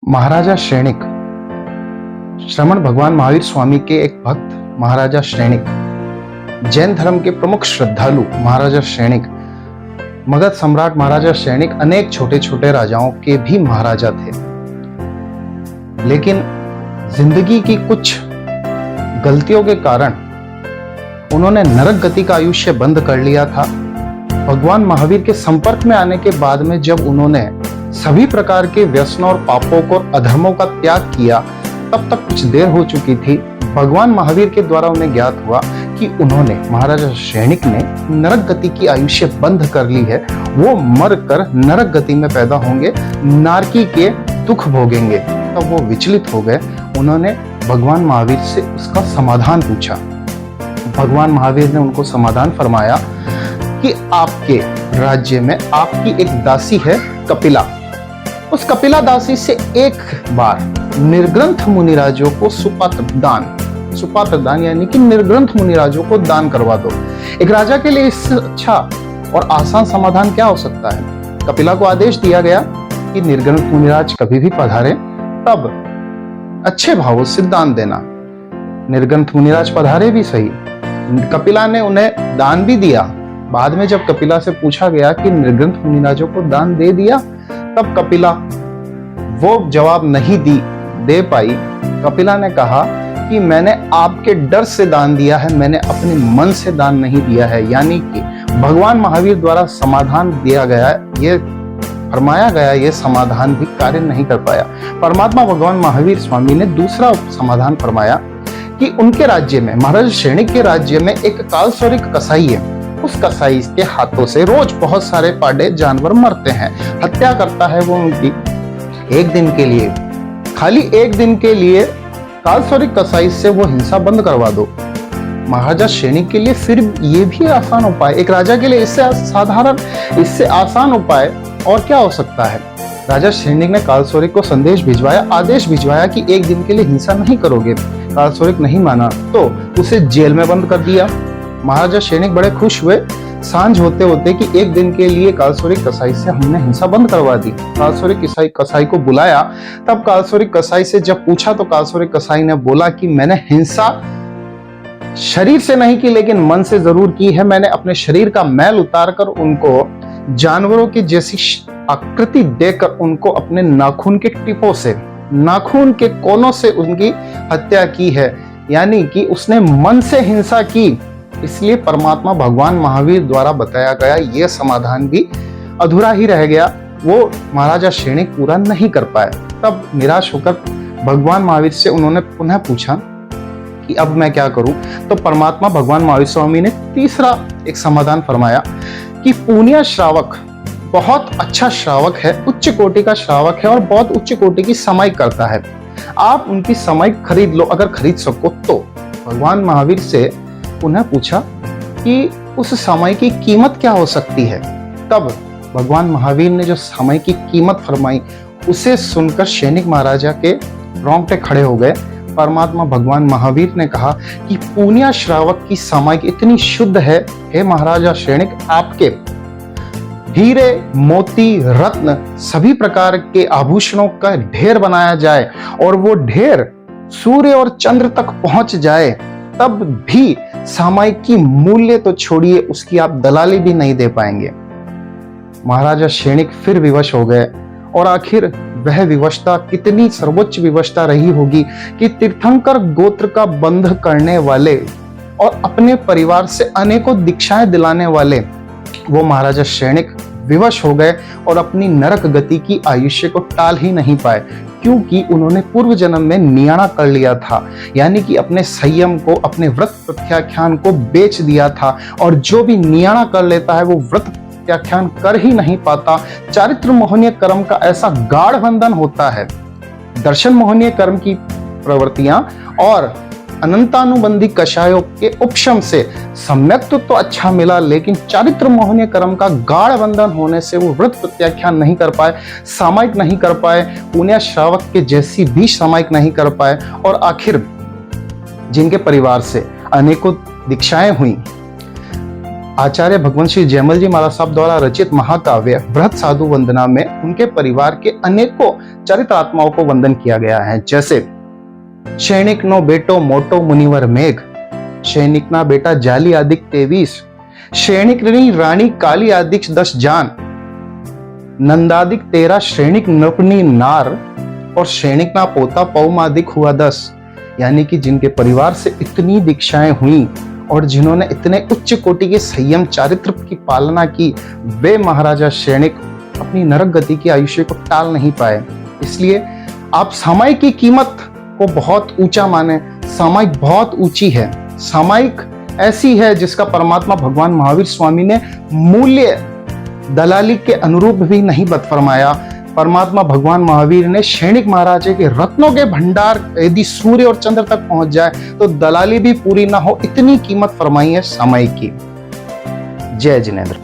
महाराजा श्रेणिक श्रमण भगवान महावीर स्वामी के एक भक्त महाराजा श्रेणिक, जैन धर्म के प्रमुख श्रद्धालु महाराजा श्रेणिक, मगध सम्राट महाराजा श्रेणिक अनेक छोटे छोटे राजाओं के भी महाराजा थे। लेकिन जिंदगी की कुछ गलतियों के कारण उन्होंने नरक गति का आयुष्य बंद कर लिया था। भगवान महावीर के संपर्क में आने के बाद में जब उन्होंने सभी प्रकार के व्यसनों और पापों को अधर्मों का त्याग किया, तब तक कुछ देर हो चुकी थी। भगवान महावीर के द्वारा उन्हें ज्ञात हुआ कि उन्होंने महाराजा श्रेणिक ने नरक गति की आयुष्य बंद कर ली है। वो मर कर नरक गति में पैदा होंगे, नारकी के दुख भोगेंगे। तब वो विचलित हो गए। उन्होंने भगवान महावीर से उसका समाधान पूछा। भगवान महावीर ने उनको समाधान फरमाया कि आपके राज्य में आपकी एक दासी है कपिला। उस कपिला दासी से एक बार निर्ग्रंथ मुनिराजों को सुपात्र दान यानी कि निर्ग्रंथ मुनिराजों को दान करवा दो। एक राजा के लिए इससे अच्छा और आसान समाधान क्या हो सकता है। कपिला को आदेश दिया गया कि निर्ग्रंथ मुनिराज कभी भी पधारे तब अच्छे भावों से दान देना। निर्ग्रंथ मुनिराज पधारे भी सही, कपिला ने उन्हें दान भी दिया। बाद में जब कपिला से पूछा गया कि निर्ग्रंथ मुनिराजों को दान दे दिया, तब कपिला वो जवाब नहीं दे पाई। कपिला ने कहा कि मैंने आपके डर से दान दिया है, मैंने अपने मन से दान नहीं दिया है। यानी कि भगवान महावीर द्वारा समाधान दिया गया, ये फरमाया गया, ये समाधान भी कार्य नहीं कर पाया। परमात्मा भगवान महावीर स्वामी ने दूसरा समाधान फरमाया कि उनके राज्य में, महाराज श्रेणिक के राज्य में एक कालस्वरिक कसाई है। उस कसाई के हाथों से रोज बहुत सारे पाड़े जानवर मरते हैं, हत्या करता है वो उनकी। एक दिन के लिए, खाली एक दिन के लिए कालस्वरिक कसाई से वो हिंसा बंद करवा दो। महाराजा श्रेणिक के लिए फिर ये भी आसान उपाय, एक राजा के लिए इससे साधारण, इससे आसान उपाय और क्या हो सकता है। राजा श्रेणिक ने कालस्वरिक को संदेश भिजवाया, आदेश भिजवाया कि एक दिन के लिए हिंसा नहीं करोगे। कालस्वरिक नहीं माना तो उसे जेल में बंद कर दिया। महाराजा श्रेणिक बड़े खुश हुए सांझ होते होते कि एक दिन के लिए कालस्वरिक कसाई से हमने हिंसा बंद करवा दी। कालस्वरिक कसाई को बुलाया। तब कालस्वरिक कसाई से जब पूछा तो कालस्वरिक कसाई ने बोला कि मैंने हिंसा शरीर से नहीं की, लेकिन मन से जरूर की है। मैंने अपने शरीर का मैल उतार कर उनको जानवरों की जैसी आकृति देकर उनको अपने नाखून के टिपों से, नाखून के कोनों से उनकी हत्या की है। यानी कि उसने मन से हिंसा की। इसलिए परमात्मा भगवान महावीर द्वारा बताया गया यह समाधान भी अधूरा ही रह गया, वो महाराजा श्रेणिक पूरा नहीं कर पाए। तब निराश होकर भगवान महावीर से उन्होंने पुनः पूछा कि अब मैं क्या करूं। तो परमात्मा भगवान महावीर स्वामी ने तीसरा एक समाधान फरमाया कि पुण्य श्रावक बहुत अच्छा श्रावक है, उच्च कोटि का श्रावक है और बहुत उच्च कोटि की समाई करता है। आप उनकी समाई खरीद लो अगर खरीद सको तो। भगवान महावीर से पुनः पूछा कि उस समय की कीमत क्या हो सकती है। तब भगवान महावीर ने जो समय की कीमत फरमाई, उसे सुनकर श्रेणिक महाराजा के रोंगटे खड़े हो गए। परमात्मा भगवान महावीर ने कहा कि पुण्य श्रावक की समय इतनी शुद्ध है, हे महाराजा श्रेणिक, आपके हीरे, मोती, रत्न, सभी प्रकार के आभूषणों का ढेर बनाया जाए और वो ढेर सूर्य और चंद्र तक पहुंच जाए, तब भी सामायिक की मूल्य तो छोड़िए, उसकी आप दलाली भी नहीं दे पाएंगे। महाराजा श्रेणिक फिर विवश हो गए और आखिर वह विवशता कितनी सर्वोच्च विवशता रही होगी कि तीर्थंकर गोत्र का बंध करने वाले और अपने परिवार से अनेकों दीक्षाएं दिलाने वाले वो महाराजा श्रेणिक विवश हो गए और अपनी नरक गति की आयुष्य को टाल ही नहीं पाए, क्योंकि उन्होंने पूर्व जन्म में नियाणा कर लिया था। यानी कि अपने संयम को, अपने व्रत प्रत्याख्यान को बेच दिया था। और जो भी नियाणा कर लेता है वो व्रत प्रत्याख्यान कर ही नहीं पाता। चारित्र मोहनीय कर्म का ऐसा गाढ़ बंधन होता है। दर्शन मोहनीय कर्म की प्रवृत्तियां और अनंतानुबंधी कषायों के उपशम से सम्यक तो अच्छा मिला, लेकिन चारित्र मोहनीय कर्म का गाढ़ बंधन होने से वो व्रत प्रत्याख्यान नहीं कर पाए, सामायिक नहीं कर पाए, पुण्य श्रावक के जैसी भी सामायिक नहीं कर पाए। और आखिर जिनके परिवार से अनेकों दीक्षाएं हुई, आचार्य भगवंत श्री जयमल जी महाराज साहब द्वारा रचित महाकाव्य बृहत साधु वंदना में उनके परिवार के अनेकों चरित्रात्माओं को वंदन किया गया है, जैसे सैनिक नो बेटो मोटो मुनिवर मेघ, सैनिक ना बेटा जाली आदिक 23, सैनिक रानी काली आदिक 10 जान, नंदादिक 13 सैनिक नृपनी नार और सैनिक ना पोता पौमादिक हुआ 10। यानी कि जिनके परिवार से इतनी दीक्षाएं हुई और जिन्होंने इतने उच्च कोटि के संयम चारित्र की पालना की, वे महाराजा सैनिक अपनी नरक गति की आयुष्य को टाल नहीं पाए। इसलिए आप सामायिक की कीमत को बहुत ऊंचा माने। सामायिक बहुत ऊंची है। सामायिक ऐसी है जिसका परमात्मा भगवान महावीर स्वामी ने मूल्य दलाली के अनुरूप भी नहीं बत फरमाया। परमात्मा भगवान महावीर ने सैनिक महाराज के रत्नों के भंडार यदि सूर्य और चंद्र तक पहुंच जाए तो दलाली भी पूरी ना हो, इतनी कीमत फरमाई है सामायिक की। जय जिनेंद्र।